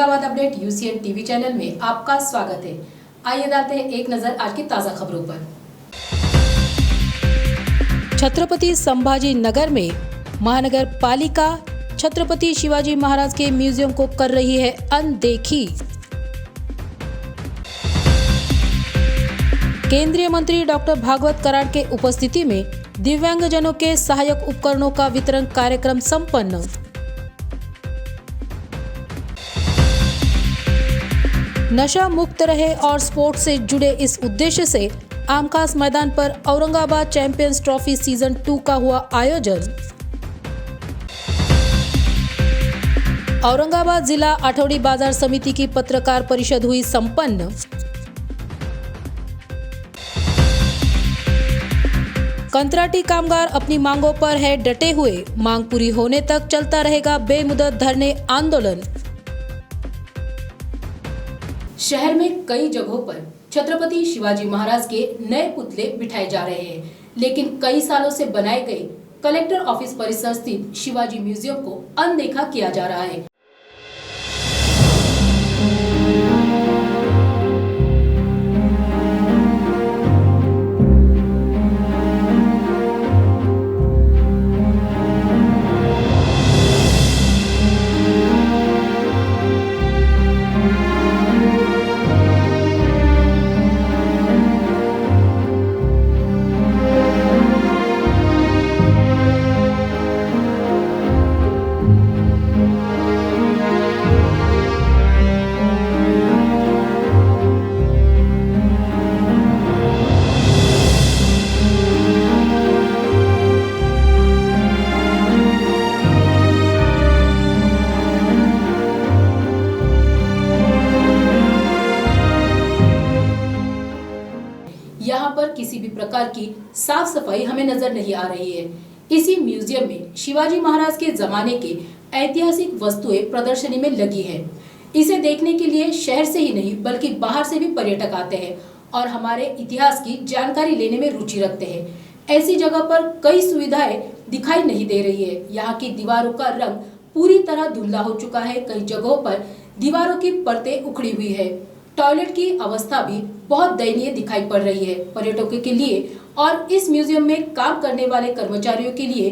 Aurangabad update UCN TV channel में आपका स्वागत है। आइए डालते हैं एक नजर आज की ताजा खबरों पर। छत्रपति संभाजी नगर में महानगर पालिका छत्रपति शिवाजी महाराज के म्यूजियम को कर रही है अनदेखी। केंद्रीय मंत्री डॉक्टर भागवत कराड के उपस्थिति में दिव्यांगजनों के सहायक उपकरणों का वितरण कार्यक्रम संपन्न। नशा मुक्त रहे और स्पोर्ट्स से जुड़े इस उद्देश्य से आमखास मैदान पर औरंगाबाद चैंपियंस ट्रॉफी सीजन 2 का हुआ आयोजन। औरंगाबाद जिला आठवड़ी बाजार समिति की पत्रकार परिषद हुई संपन्न। कंत्राटी कामगार अपनी मांगों पर है डटे हुए, मांग पूरी होने तक चलता रहेगा बेमुदत धरने आंदोलन। शहर में कई जगहों पर छत्रपति शिवाजी महाराज के नए पुतले बिठाए जा रहे हैं, लेकिन कई सालों से बनाए गए कलेक्टर ऑफिस परिसर स्थित शिवाजी म्यूजियम को अनदेखा किया जा रहा है। यहाँ पर किसी भी प्रकार की साफ सफाई हमें नजर नहीं आ रही है। इसी म्यूजियम में शिवाजी महाराज के जमाने के ऐतिहासिक वस्तुएं प्रदर्शनी में लगी है। इसे देखने के लिए शहर से ही नहीं बल्कि बाहर से भी पर्यटक आते हैं और हमारे इतिहास की जानकारी लेने में रुचि रखते हैं। ऐसी जगह पर कई सुविधाएं दिखाई नहीं दे रही है। यहाँ की दीवारों का रंग पूरी तरह धुंधला हो चुका है। कई जगहों पर दीवारों की परतें उखड़ी हुई है। टॉयलेट की अवस्था भी बहुत दयनीय दिखाई पड़ रही है। पर्यटकों के लिए और इस म्यूजियम में काम करने वाले कर्मचारियों के लिए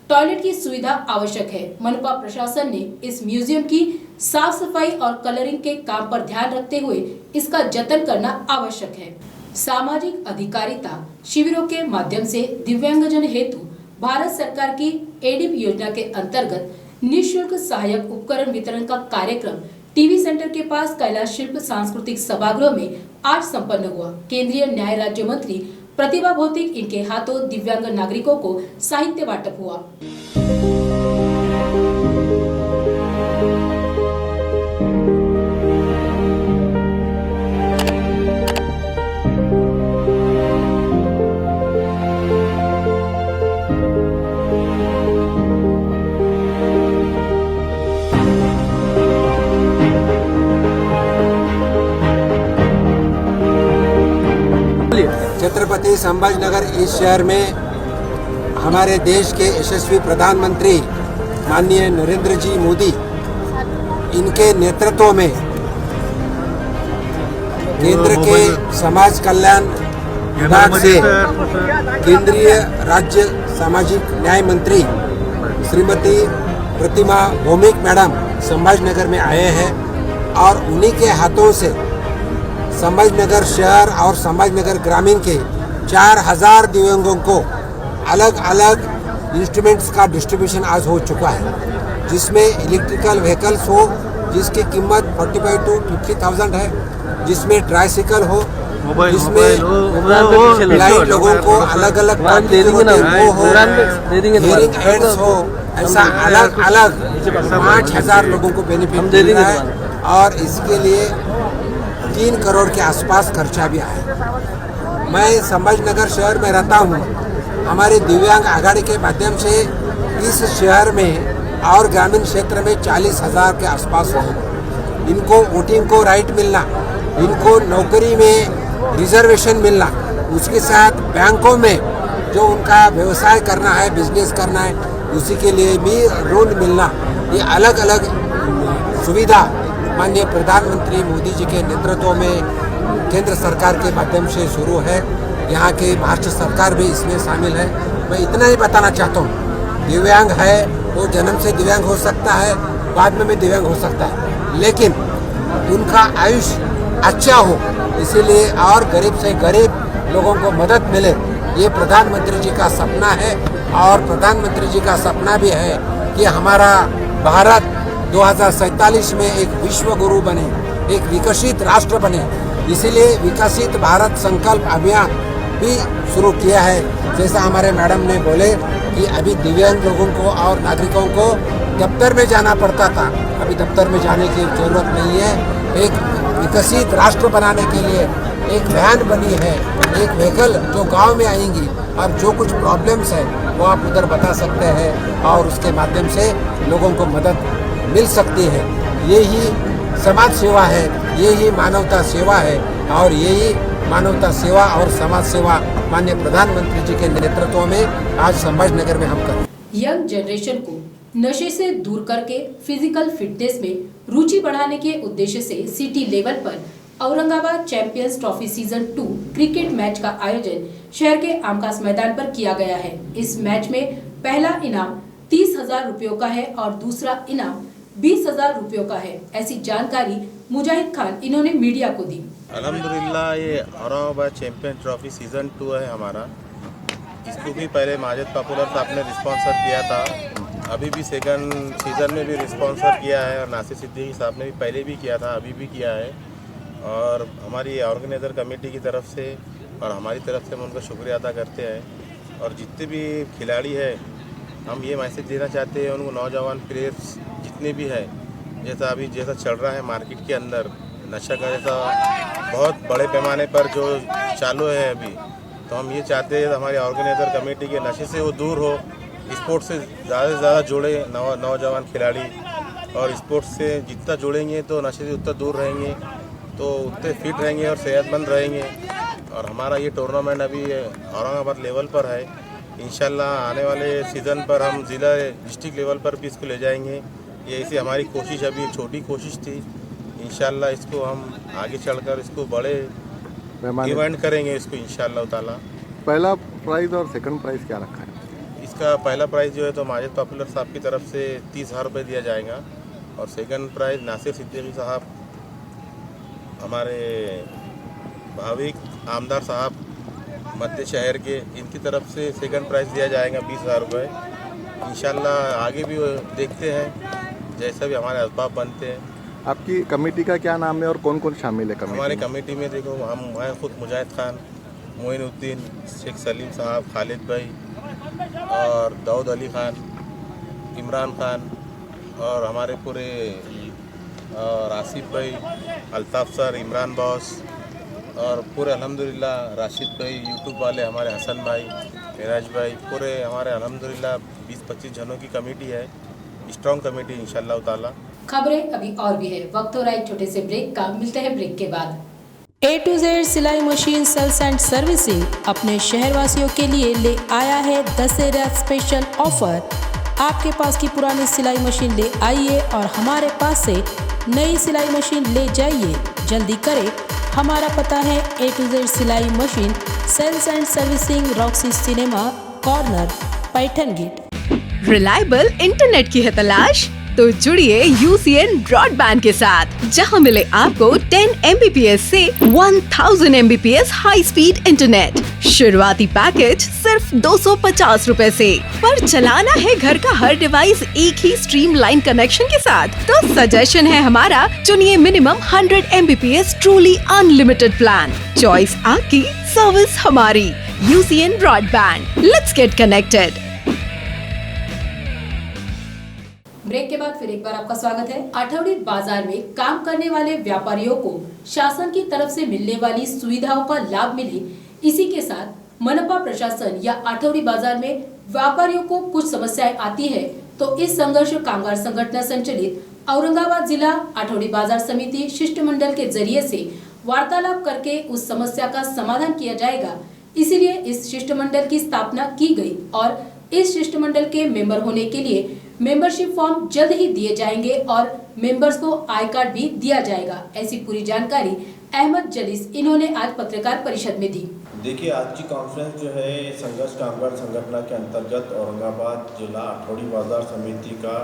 टॉयलेट की सुविधा आवश्यक है। मनपा प्रशासन ने इस म्यूजियम की साफ सफाई और कलरिंग के काम पर ध्यान रखते हुए इसका जतन करना आवश्यक है। सामाजिक अधिकारिता शिविरों के माध्यम से दिव्यांगजन हेतु भारत सरकार की एडीप योजना के अंतर्गत निःशुल्क सहायक उपकरण वितरण का कार्यक्रम टीवी सेंटर के पास कैलाश शिल्प सांस्कृतिक सभागृह में आज संपन्न हुआ। केंद्रीय न्याय राज्य मंत्री प्रतिभा भौतिक इनके हाथों दिव्यांग नागरिकों को साहित्य वाटप हुआ। छत्रपति संभाजीनगर इस शहर में हमारे देश के यशस्वी प्रधानमंत्री माननीय नरेंद्र जी मोदी इनके नेतृत्व में केंद्र के समाज कल्याण विभाग से केंद्रीय राज्य सामाजिक न्याय मंत्री श्रीमती प्रतिभा भौतिक मैडम संभाजीनगर में आए हैं और उन्हीं के हाथों से संभाजीनगर शहर और संभाजीनगर ग्रामीण के 4000 दिव्यांगों को अलग अलग इंस्ट्रूमेंट्स का डिस्ट्रीब्यूशन आज हो चुका है, जिसमें इलेक्ट्रिकल व्हीकल्स हो जिसकी कीमत 45 to 50,000 है, जिसमें ट्राइसिकल हो, जिसमें ब्लाइंड लोगों को अलग अलग हियरिंग एड्स हो, ऐसा अलग अलग 5000 लोगों को बेनिफिट मिल रहा है और इसके लिए 3 करोड़ के आसपास खर्चा भी आया। मैं संभाजीनगर शहर में रहता हूँ। हमारे दिव्यांग आघाड़ी के माध्यम से इस शहर में और ग्रामीण क्षेत्र में 40,000 के आसपास लोग, इनको वोटिंग को राइट मिलना, इनको नौकरी में रिजर्वेशन मिलना, उसके साथ बैंकों में जो उनका व्यवसाय करना है, बिजनेस करना है, उसी के लिए भी लोन मिलना, ये अलग अलग सुविधा माननीय प्रधानमंत्री मोदी जी के नेतृत्व में केंद्र सरकार के माध्यम से शुरू है। यहाँ के महाराष्ट्र सरकार भी इसमें शामिल है। मैं इतना ही बताना चाहता हूँ, दिव्यांग है वो जन्म से दिव्यांग हो सकता है, बाद में भी दिव्यांग हो सकता है, लेकिन उनका आयुष्य अच्छा हो, इसीलिए और गरीब से गरीब लोगों को मदद मिले, ये प्रधानमंत्री जी का सपना है। और प्रधानमंत्री जी का सपना भी है कि हमारा भारत 2047 में एक विश्व गुरु बने, एक विकसित राष्ट्र बने। इसीलिए विकसित भारत संकल्प अभियान भी शुरू किया है। जैसा हमारे मैडम ने बोले कि अभी दिव्यांग लोगों को और नागरिकों को दफ्तर में जाना पड़ता था, अभी दफ्तर में जाने की जरूरत नहीं है। एक विकसित राष्ट्र बनाने के लिए एक वैन बनी है, एक व्हीकल जो गांव में आएंगी और जो कुछ प्रॉब्लम्स है वो आप उधर बता सकते हैं और उसके माध्यम से लोगों को मदद मिल सकती है। यही समाज सेवा है, यही मानवता सेवा है और यही मानवता सेवा और समाज सेवा माननीय प्रधानमंत्री जी के नेतृत्व में आज संभाजीनगर में हम करें। यंग जनरेशन को नशे से दूर करके फिजिकल फिटनेस में रुचि बढ़ाने के उद्देश्य से सिटी लेवल पर Aurangabad champions trophy season 2 cricket match का आयोजन शहर के आमखास मैदान पर किया गया है। इस मैच में पहला इनाम 30,000 रुपयों का है और दूसरा इनाम 20,000 रुपयों का है। ऐसी जानकारी मुजाहिद खान इन्होंने मीडिया को दी। अल्हम्दुलिल्लाह ये औरंगाबाद चैंपियन ट्रॉफी सीजन 2 है हमारा। इसको भी पहले माजिद पॉपुलर साहब ने रिस्पॉन्सर किया था, अभी भी सेकंड सीजन में भी रिस्पॉन्सर किया है और नासिर सिद्दीकी साहब ने भी पहले भी किया था, अभी भी किया है। और हमारी ऑर्गेनाइज़र कमेटी की तरफ से और हमारी तरफ से हम उनका शुक्रिया अदा करते हैं। और जितने भी खिलाड़ी हैं हम ये मैसेज देना चाहते हैं उनको, नौजवान प्लेयर्स जितने भी हैं, जैसा चल रहा है मार्केट के अंदर नशा का जैसा बहुत बड़े पैमाने पर जो चालू है अभी, तो हम ये चाहते हैं हमारी ऑर्गेनाइज़र कमेटी के नशे से वो दूर हो, स्पोर्ट्स से ज़्यादा जुड़े नौजवान खिलाड़ी। और स्पोर्ट्स से जितना जुड़ेंगे तो नशे से उतना दूर रहेंगे, तो उतने फिट रहेंगे और सेहतमंद रहेंगे। और हमारा ये टूर्नामेंट अभी औरंगाबाद लेवल पर है, इंशाल्लाह आने वाले सीज़न पर हम ज़िला डिस्ट्रिक्ट लेवल पर भी इसको ले जाएंगे। ये ऐसी हमारी कोशिश, अभी एक छोटी कोशिश थी, इंशाल्लाह इसको हम आगे चलकर इसको बड़े इवेंट करेंगे इसको इंशाल्लाह ताला। पहला प्राइज़ और सेकंड प्राइज़ क्या रखा है? इसका पहला प्राइज़ जो है तो माजिद पॉपुलर साहब की तरफ से 30,000 रुपये दिया जाएगा और सेकंड प्राइज़ नासिर सिद्दीकी साहब, हमारे भाविक आमदार साहब मध्य शहर के, इनकी तरफ से सेकंड प्राइज़ दिया जाएगा 20,000 रुपये। इंशाल्लाह आगे भी देखते हैं जैसा भी हमारे असबाब बनते हैं। आपकी कमेटी का क्या नाम है और कौन कौन शामिल है कमेटी? हमारे कमेटी में देखो मैं खुद मुजाहिद खान, मोइनुद्दीन, शेख सलीम साहब, खालिद भाई और दाऊद अली खान, इमरान खान और हमारे पूरे और आसिफ भाई, अल्ताफ़ सर, इमरान बॉस और पूरे अल्हम्दुलिल्लाह राशिद भाई, यूट्यूब वाले हमारे हसन भाई, मिराज भाई, पूरे हमारे अल्हम्दुलिल्लाह 20-25 जनों की कमेटी है, स्ट्रॉन्ग कमेटी इंशाल्लाह ताला। खबरें अभी और भी है, वक्त हो रहा है छोटे से ब्रेक का, मिलते हैं ब्रेक के बाद। A to Z सिलाई मशीन सेल्स एंड सर्विसिंग अपने शहरवासियों के लिए ले आया है दशहरा स्पेशल ऑफर। आपके पास की पुरानी सिलाई मशीन ले आइए और हमारे पास से नई सिलाई मशीन ले जाइए। जल्दी करें, हमारा पता है A to Z सिलाई machine sales and servicing, Roxy cinema corner, Paithan gate. Reliable internet की है तलाश? तो जुड़िए UCN ब्रॉडबैंड के साथ, जहां मिले आपको 10 Mbps से 1000 Mbps हाई स्पीड इंटरनेट। शुरुआती पैकेज सिर्फ 250 रुपए से। पर चलाना है घर का हर डिवाइस एक ही स्ट्रीमलाइन कनेक्शन के साथ, तो सजेशन है हमारा, चुनिए minimum 100 Mbps truly unlimited plan. Choice आपकी, सर्विस हमारी। UCN broadband, let's get connected. Break के बाद फिर एक बार आपका स्वागत है। आठवड़ी बाजार में काम करने वाले व्यापारियों को शासन की तरफ से मिलने वाली सुविधाओं का लाभ मिले, इसी के साथ मनपा प्रशासन या आठवड़ी बाजार में व्यापारियों को कुछ समस्याएं आती है, तो इस संघर्ष कामगार संगठन संचालित औरंगाबाद जिला आठवड़ी बाजार समिति शिष्टमंडल के जरिए से वार्तालाप करके उस समस्या का समाधान किया जाएगा। इसीलिए इस शिष्टमंडल की स्थापना की गई और इस शिष्टमंडल के मेंबर होने के लिए मेंबरशिप फॉर्म जल्द ही दिए जाएंगे और मेंबर्स को आई कार्ड भी दिया जाएगा। ऐसी पूरी जानकारी अहमद जलीस इन्होंने आज पत्रकार परिषद में दी। देखिए, आज की कॉन्फ्रेंस जो है संघर्ष कामगार संगठन के अंतर्गत औरंगाबाद जिला आठवड़ी बाजार समिति का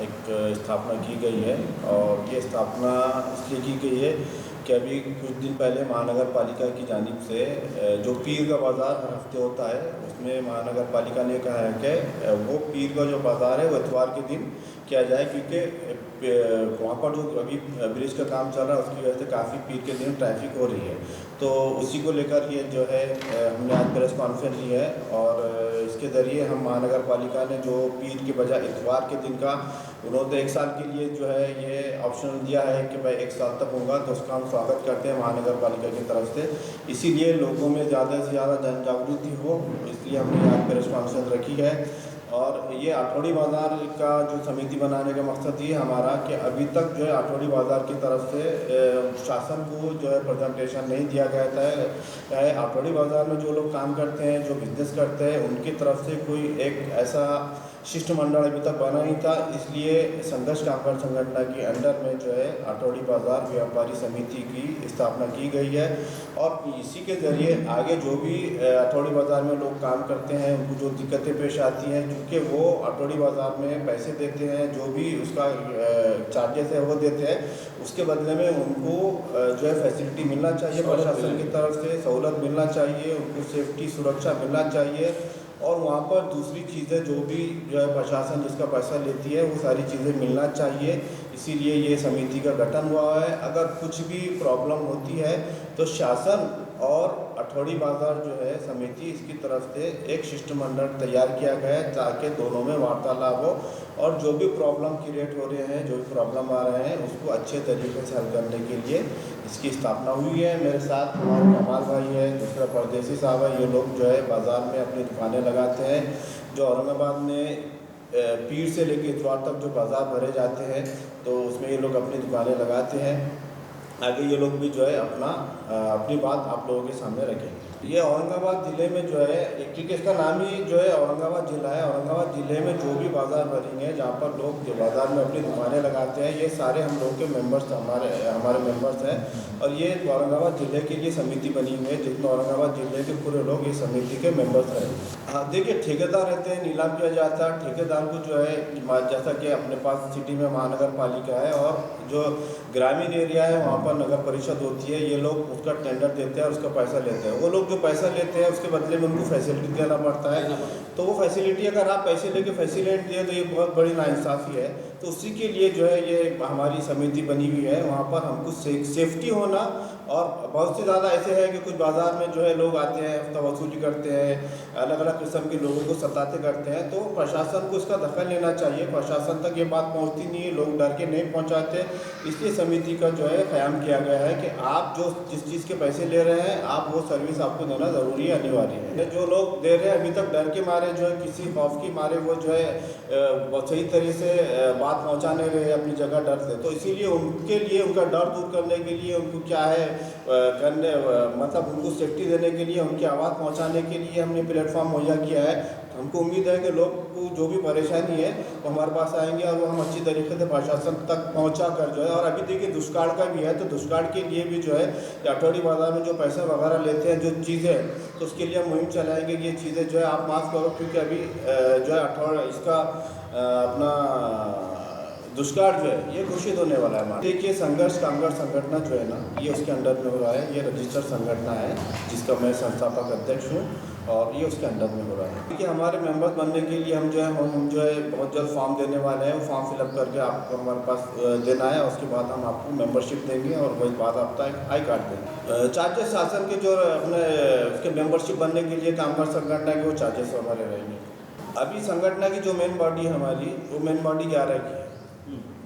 एक स्थापना की गई है और ये स्थापना इसलिए की गई है कि अभी कुछ दिन पहले महानगर पालिका की जानिब से जो पीर का बाज़ार हर हफ्ते होता है उसमें महानगर पालिका ने कहा है कि वो पीर का जो बाज़ार है वो इतवार के दिन किया जाए, क्योंकि वहाँ पर जो अभी ब्रिज का काम चल रहा है उसकी वजह से काफ़ी पीर के दिन ट्रैफिक हो रही है। तो उसी को लेकर ये जो है हमने आज प्रेस कॉन्फ्रेंस ली है और इसके ज़रिए हम महानगर पालिका ने जो पीर के बजाय इतवार के दिन का उन्होंने 1 साल के लिए जो है ये ऑप्शन दिया है कि भाई 1 साल तक होगा, तो उसका हम स्वागत करते हैं महानगर पालिका की तरफ से। इसीलिए लोगों में ज़्यादा से ज़्यादा जन जागृति हो, इसलिए हमने आज प्रेस कॉन्फ्रेंस रखी है। और ये आठवड़ी बाज़ार का जो समिति बनाने का मकसद ये हमारा कि अभी तक जो है आठवड़ी बाज़ार की तरफ से शासन को जो है प्रेजेंटेशन नहीं दिया गया था। आठवड़ी बाज़ार में जो लोग काम करते हैं, जो बिजनेस करते हैं, उनकी तरफ से कोई एक ऐसा शिष्टमंडल अभी तक बना नहीं था। इसलिए संघर्ष कामगार संगठन के अंडर में जो है आठवड़ी बाज़ार व्यापारी समिति की स्थापना की गई है और इसी के ज़रिए आगे जो भी आठवड़ी बाज़ार में लोग काम करते हैं उनको जो दिक्कतें पेश आती हैं, क्योंकि वो आठवड़ी बाज़ार में पैसे देते हैं, जो भी उसका चार्जेस है वो देते हैं, उसके बदले में उनको जो है फैसिलिटी मिलना चाहिए, प्रशासन की तरफ से सहूलत मिलना चाहिए, उनको सेफ्टी सुरक्षा मिलना चाहिए और वहाँ पर दूसरी चीज़ें जो भी जो है प्रशासन जिसका पैसा लेती है वो सारी चीज़ें मिलना चाहिए। इसीलिए ये समिति का गठन हुआ है। अगर कुछ भी प्रॉब्लम होती है तो शासन और आठवड़ी बाज़ार जो है समिति इसकी तरफ से एक शिष्टमंडल तैयार किया गया है ताकि दोनों में वार्तालाप हो और जो भी प्रॉब्लम क्रिएट हो रहे हैं, जो भी प्रॉब्लम आ रहे हैं, उसको अच्छे तरीके से हल करने के लिए इसकी स्थापना हुई है। मेरे साथ हमारे कमाल भाई है, दूसरा परदेसी साहब है। ये लोग जो है बाज़ार में अपनी दुकानें लगाते हैं। जो औरंगाबाद में पीर से लेकर इतवार तक जो बाज़ार भरे जाते हैं तो उसमें ये लोग अपनी दुकानें लगाते हैं। आगे ये लोग भी जो है अपनी बात आप लोगों के सामने रखेंगे। ये औरंगाबाद ज़िले में जो है क्योंकि इसका नाम ही जो है औरंगाबाद ज़िला है। औरंगाबाद ज़िले में जो भी बाज़ार भरेंगे, जहाँ पर लोग जो बाज़ार में अपनी दुकानें लगाते हैं, ये सारे हम लोग के मेंबर्स हमारे मेंबर्स हैं और ये औरंगाबाद ज़िले के लिए समिति बनी हुई है जिसमें औरंगाबाद ज़िले के पूरे लोग इस समिति के मेंबर्स हैं। हाँ, देखिए, ठेकेदार रहते हैं, नीलाम किया जाता है। ठेकेदार को जो है जैसा कि अपने पास सिटी में महानगर पालिका है और जो ग्रामीण एरिया है वहाँ पर नगर परिषद होती है, ये लोग उसका टेंडर देते हैं और उसका पैसा लेते हैं। वो लोग जो पैसा लेते हैं उसके बदले में उनको फैसिलिटी देना पड़ता है। तो वो फैसिलिटी अगर आप पैसे लेके फैसिलिटी दें तो ये बहुत बड़ी नाइंसाफ़ी है। तो उसी के लिए जो है ये हमारी समिति बनी हुई है। वहाँ पर हमको सेफ्टी होना और बहुत से ज़्यादा ऐसे है कि कुछ बाज़ार में जो है लोग आते हैं, हफ्ता वसूली करते हैं, अलग अलग किस्म के लोगों को सताते करते हैं। तो प्रशासन को इसका दखल लेना चाहिए। प्रशासन तक ये बात पहुँचती नहीं है, लोग डर के नहीं पहुँचाते। इसलिए समिति का जो है क़याम किया गया है कि आप जो जिस चीज़ के पैसे ले रहे हैं आप वो सर्विस आपको देना ज़रूरी है, अनिवार्य है। जो लोग दे रहे हैं अभी तक डर के मारे जो है किसी खौफ के मारे वो जो है सही तरीके से बात पहुँचाने रहे अपनी जगह डर से। तो इसीलिए उनके लिए उनका डर दूर करने के लिए उनको क्या है मतलब उनको सेफ्टी देने के लिए, उनकी आवाज़ पहुंचाने के लिए हमने प्लेटफॉर्म मुहैया किया है। हमको उम्मीद है कि लोग को जो भी परेशानी है वो हमारे पास आएंगे और वो हम अच्छी तरीके से प्रशासन तक पहुंचा कर जो है। और अभी देखिए दुष्काल का भी है, तो दुष्काल के लिए भी जो है आठवड़ी बाज़ार में जो पैसा वगैरह लेते हैं जो चीज़ें, तो उसके लिए हम मुहिम चलाएँगे कि ये चीज़ें जो है आप माफ़ करो, क्योंकि अभी जो है इसका अपना दुष्काल जो है ये घोषित होने वाला है। देखिए, संघर्ष कामगार संगठन जो है ना, ये उसके अंडर में हो रहा है। ये रजिस्टर्ड संगठन है जिसका मैं संस्थापक अध्यक्ष हूँ और ये उसके अंडर में हो रहा है। देखिए, हमारे मेंबर्स बनने के लिए हम जो है बहुत जल्द फॉर्म देने वाले हैं। वो फॉर्म फिलअप करके आपको हमारे पास देना है। उसके बाद हम आपको मेंबरशिप देंगे और वही बाद आपका एक आई कार्ड देंगे। चार्जेस शासन के जो अपने उसके मेंबरशिप बनने के लिए कामगार संगठन के वो चार्जेस हमारे रहेंगे। अभी संगठन की जो मेन बॉडी है हमारी, वो मेन बॉडी 11 की है,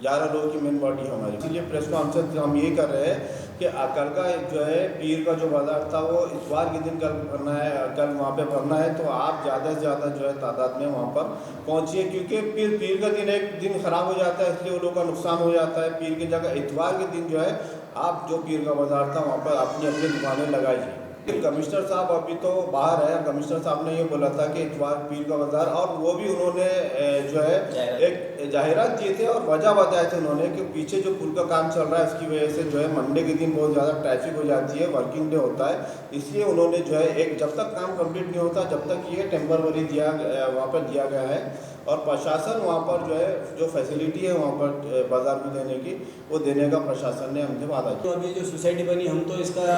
11 लोगों की मेन बॉडी हमारी। इसलिए प्रेस कॉन्फ्रेंस हम ये कर रहे हैं कि कल का जो है पीर का जो बाज़ार था वो इतवार के दिन कल भरना है, कल वहाँ पे भरना है। तो आप ज़्यादा से ज़्यादा जो है तादाद में वहाँ पर पहुँचिए, क्योंकि पीर का दिन एक दिन ख़राब हो जाता है, इसलिए वो लोगों का नुकसान हो जाता है। पीर की जगह इतवार के दिन जो है आप जो पीर का बाज़ार था वहाँ पर अपनी अपनी दुकानें लगाइए। कमिश्नर साहब अभी तो बाहर है। कमिश्नर साहब ने ये बोला था कि इतवार पीर का बाजार, और वो भी उन्होंने जो है एक जाहिरात दिए थे और वजह बताए थे उन्होंने कि पीछे जो पुल का काम चल रहा है उसकी वजह से जो है मंडे के दिन बहुत ज़्यादा ट्रैफिक हो जाती है, वर्किंग डे होता है, इसलिए उन्होंने जो है एक जब तक काम कंप्लीट नहीं होता जब तक ये टेम्पररी वहाँ पर दिया गया है, और प्रशासन वहाँ पर जो है जो फैसिलिटी है वहाँ पर बाज़ार में देने की, वो देने का प्रशासन ने हमसे वादा किया। तो अभी जो सोसाइटी बनी, हम तो इसका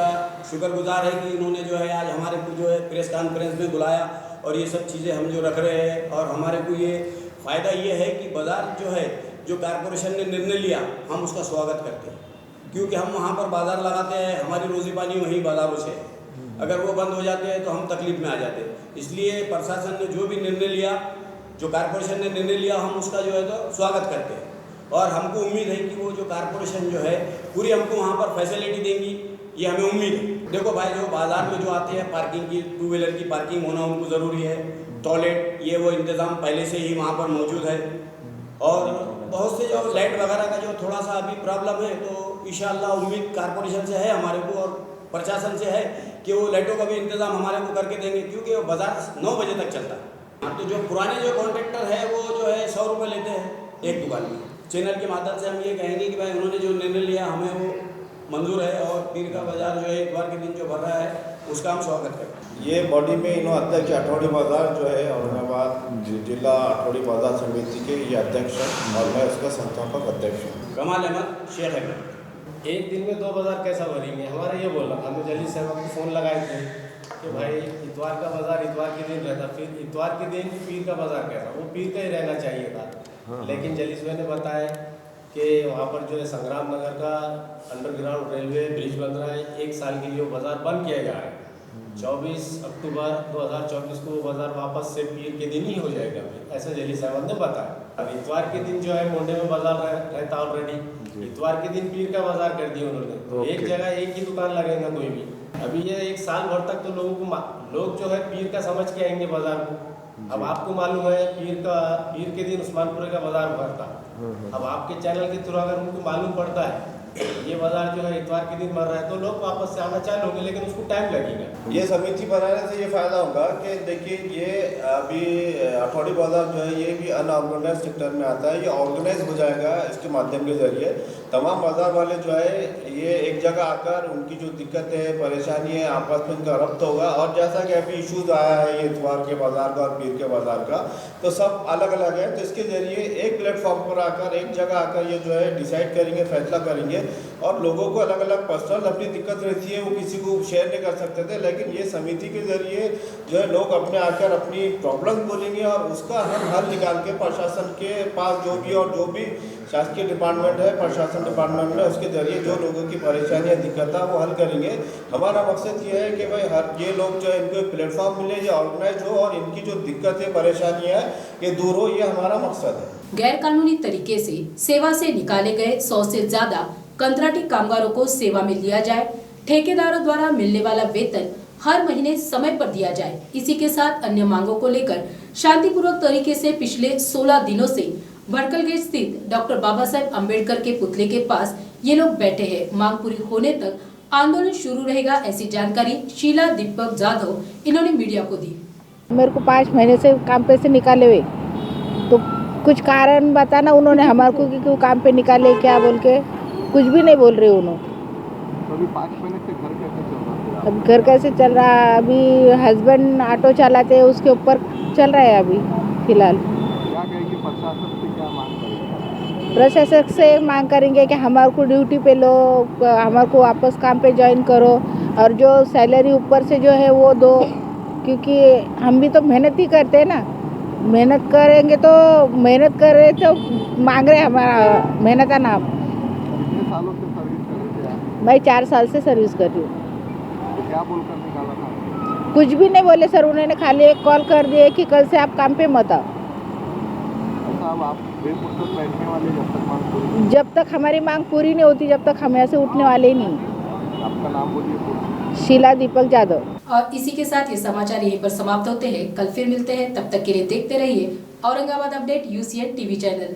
शुक्रगुजार है कि इन्होंने जो है आज हमारे को जो है प्रेस कॉन्फ्रेंस में बुलाया और ये सब चीज़ें हम जो रख रहे हैं, और हमारे को ये फ़ायदा ये है कि बाज़ार जो है जो कॉरपोरेशन ने निर्णय लिया हम उसका स्वागत करते हैं, क्योंकि हम वहाँ पर बाज़ार लगाते हैं, हमारी रोज़ी पानी वहीं बाज़ारों से है। अगर वो बंद हो जाते हैं तो हम तकलीफ में आ जाते हैं। इसलिए प्रशासन ने जो भी निर्णय लिया, जो कॉरपोरेशन ने निर्णय लिया, हम उसका जो है तो स्वागत करते हैं, और हमको उम्मीद है कि वो जो कॉरपोरेशन जो है पूरी हमको वहाँ पर फैसिलिटी देंगी, ये हमें उम्मीद है। देखो भाई, जो बाज़ार में जो आते हैं पार्किंग की, 2 व्हीलर की पार्किंग होना उनको ज़रूरी है, टॉयलेट ये वो इंतज़ाम पहले से ही वहाँ पर मौजूद है, और बहुत से जो लाइट वगैरह का जो थोड़ा सा अभी प्रॉब्लम है, तो इंशाअल्लाह उम्मीद कॉरपोरेशन से है हमारे को और प्रशासन से है कि वो लाइटों का भी इंतज़ाम हमारे को करके देंगे, क्योंकि वो बाज़ार 9 बजे तक चलता है। हाँ, तो जो पुराने जो कॉन्ट्रैक्टर है वो जो है 100 रुपये लेते हैं एक दुकान में। चैनल के माध्यम से हम ये कहेंगे कि भाई उन्होंने जो निर्णय लिया हमें वो मंजूर है, और पीर का बाज़ार जो है इतवार के दिन जो भर रहा है उसका हम स्वागत करते हैं। ये बॉडी में इन्होंने अध्यक्ष अठौड़ी बाज़ार जो है औरंगाबाद जिला अठौड़ी बाज़ार समिति के ये अध्यक्ष हैं, और मैं उसका संस्थापक अध्यक्ष हूँ। कमाल अहमद शेख अहमद। एक दिन में 2 बाज़ार कैसा भरेंगे, हमारा ये बोलना। हमने जलील साहब को फ़ोन लगाए थे कि भाई इतवार का बाज़ार इतवार के दिन रहता, फिर इतवार के दिन पीर का बाज़ार कैसा, वो पीर का ही रहना चाहिए था। लेकिन जलील भाई ने बताया कि वहाँ पर जो है संग्राम नगर का अंडरग्राउंड रेलवे ब्रिज बन रहा है, 1 साल के लिए वो बाज़ार बंद किया जा रहा है। 24 अक्टूबर 2024 को वो बाज़ार वापस से पीर के दिन ही हो जाएगा, ऐसा जलील साहब ने बताया। अब इतवार के दिन जो है मोंडे में बाज़ार रहता ऑलरेडी, इतवार के दिन पीर का बाज़ार कर दिया उन्होंने, तो एक जगह एक ही दुकान लगेगा कोई भी। अभी ये 1 साल भर तक तो लोग जो है पीर का समझ के आएंगे बाज़ार को। अब आपको मालूम है पीर के दिन उस्मानपुरे का बाज़ार भरता, अब आपके चैनल के थ्रू अगर उनको मालूम पड़ता है ये बाज़ार जो है इतवार के दिन भर रहा है, तो लोग वापस से आना चालू होंगे, लेकिन उसको टाइम लगेगा। ये समिति बनाने से ये फ़ायदा होगा कि देखिए, ये अभी अठौड़ी बाज़ार जो है ये भी अनऑर्गेनाइज सेक्टर में आता है, ये ऑर्गेनाइज हो जाएगा इसके माध्यम के ज़रिए। तमाम बाज़ार वाले जो है ये एक जगह आकर उनकी जो दिक्कतें हैं, परेशानी है, आपस में उनका रब्त होगा, और जैसा कि अभी इशूज़ आया है ये इतवार के बाज़ार का और पीर के बाज़ार का, तो सब अलग अलग है, तो इसके ज़रिए एक प्लेटफॉर्म पर आकर एक जगह आकर ये जो है डिसाइड करेंगे, फैसला करेंगे। और लोगों को अलग अलग पर्सनल अपनी दिक्कत रहती है, वो किसी को शेयर नहीं कर सकते थे, लेकिन ये समिति के ज़रिए जो है लोग अपने आकर अपनी प्रॉब्लम बोलेंगे और उसका हल निकाल के प्रशासन के पास जो भी शासकीय डिपार्टमेंट है, प्रशासन डिपार्टमेंट है, उसके ज़रिए जो लोगों की परेशानियाँ दिक्कत है वो हल करेंगे। हमारा मकसद ये है कि भाई ये लोग जो है इनको एक प्लेटफॉर्म मिले, ये ऑर्गेनाइज हो और इनकी जो दिक्कतें परेशानियाँ है ये दूर हो, ये हमारा मकसद है। गैर कानूनी तरीके से सेवा से निकाले गए 100 से ज्यादा कंत्राटी कामगारों को सेवा में लिया जाए, ठेकेदारों द्वारा मिलने वाला वेतन हर महीने समय पर दिया जाए। इसी के साथ अन्य मांगों को लेकर शांतिपूर्वक तरीके से पिछले 16 दिनों से भड़कल गेट स्थित डॉक्टर बाबा साहेब अम्बेडकर के पुतले के पास ये लोग बैठे हैं। मांग पूरी होने तक आंदोलन शुरू रहेगा, ऐसी जानकारी शीला दीपक जाधव इन्होंने मीडिया को दी। मेरे को 5 महीने से काम पे से निकाले हुए, तो कुछ कारण बताना उन्होंने हमारे को कि क्यों काम पे निकाले, क्या बोल के कुछ भी नहीं बोल रहे उन्होंने। तो अभी 5 महीने से घर कैसे चल रहा है? अब घर कैसे चल रहा है, अभी हस्बैंड ऑटो चलाते हैं, उसके ऊपर चल रहा है अभी फिलहाल। क्या कहेंगे, प्रशासन से क्या मांग करेंगे? प्रशासन से मांग करेंगे कि हमारे को ड्यूटी पे लो, हमारे को वापस काम पे ज्वाइन करो, और जो सैलरी ऊपर से जो है वो दो, क्योंकि हम भी तो मेहनत ही करते हैं ना। मेहनत करेंगे तो मेहनत कर रहे तो मांग रहे हमारा मेहनत का नाम। कितने सालों से सर्विस कर रहे थे आप? मैं 4 साल से सर्विस कर रही हूँ। तो क्या बोलकर निकाला था? कुछ भी नहीं बोले सर, उन्होंने खाली एक कॉल कर दिया कि कल से आप काम पे मत आओ। ऐसा अब आप बेफुर्सत बैठने वाले जब तक मांग पूरी? जब तक हमारी मांग पूरी नहीं होती, जब तक हम ऐसे उठने वाले ही नहीं। आपका नाम बोलिए। शीला दीपक जाधव। और इसी के साथ ये समाचार यहीं पर समाप्त होते हैं। कल फिर मिलते हैं, तब तक के लिए देखते रहिए Aurangabad update UCN TV channel.